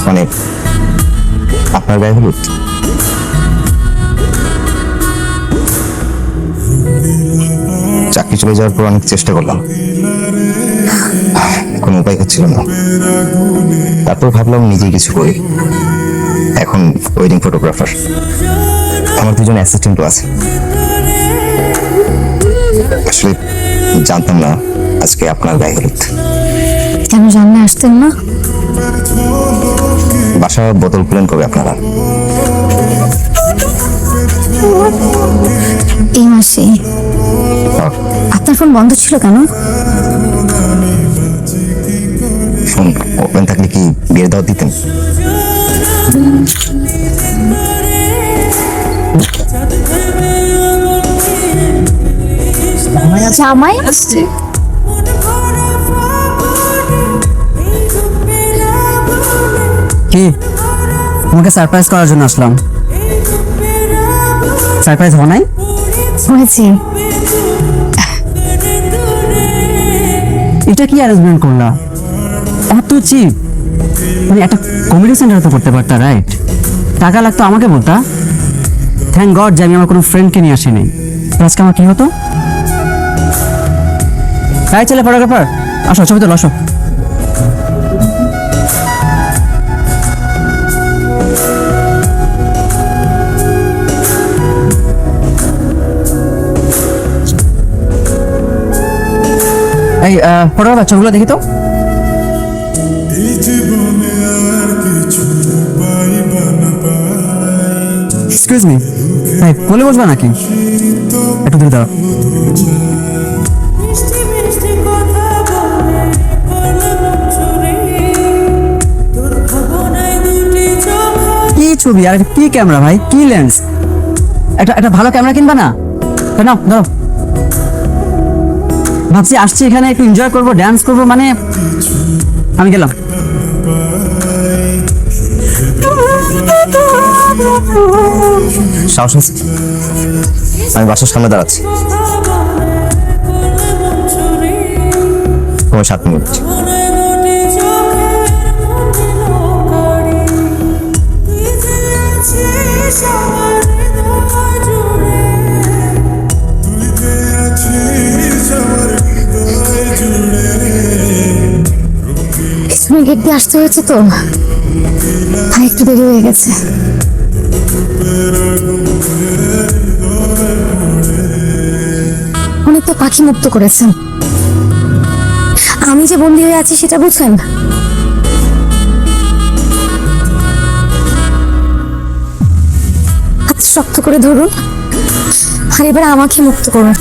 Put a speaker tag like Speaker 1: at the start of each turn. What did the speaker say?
Speaker 1: মানে আপনার গায়ে হলুদ? চাকরি চলে যাওয়ার পর অনেক চেষ্টা করলাম, কোনো উপায় হচ্ছিল না। তারপর ভাবলাম নিজেই কিছু করি। এখন ওয়েডিং ফটোগ্রাফার, আমার দুজন অ্যাসিস্ট্যান্টও আছে। আসলে জানতাম না আজকে আপনার গায়ে হলুদ।
Speaker 2: কেন জানলে আসতেন না?
Speaker 1: বাসা বদল করলেন কবে আপনারা?
Speaker 2: এই মাসে। আপনার ফোন বন্ধ ছিল কেন?
Speaker 1: ফোন ওপেন থাকলে কি বিয়ের দাওয়াত দিতেন?
Speaker 2: জামাই আসছে।
Speaker 3: কি তোমাকে সারপ্রাইজ করার জন্য আসলাম। সারপ্রাইজ হওয়া নাই?
Speaker 2: হয়েছি।
Speaker 3: এটা কি অ্যারেঞ্জমেন্ট করলা? এত চিপ, মানে একটা কমেডি সেন্টার তো করতে পারতা, রাইট? টাকা লাগতো আমাকে বলতা। থ্যাংক গড যে আমি আমার কোনো ফ্রেন্ডকে নিয়ে আসিনি। আজকে আমার কি হতো? তাই চলে ফটোগ্রাফার, আসো ছবি তোলো, আসো। এই ফটোগ্রাফার ছবিগুলো দেখি তো। এক্সকিউজ মি ভাই, বলে বসবা নাকি? একটু দূরে দাঁড়াও। কি ছবি আর কি ক্যামেরা ভাই, কি লেন্স? একটা ভালো ক্যামেরা কিনবা না? নাও ধরো। ভাবছি আসছি এখানে একটু এনজয় করবো, ড্যান্স করবো, মানে আমি গেলাম।
Speaker 1: সাহস আছে? আমি বাসার সামনে দাঁড়াচ্ছি, তোমার 7 মিনিট।
Speaker 2: গেট দিয়ে আসতে হয়েছে তো, তাই একটু দেরি হয়ে গেছে। অনেক তো পাখি মুক্ত করেছেন, আমি যে বন্দী হয়ে আছি সেটা বুঝেন? হাত শক্ত করে ধরুন, আর এবার আমাকে মুক্ত করুন।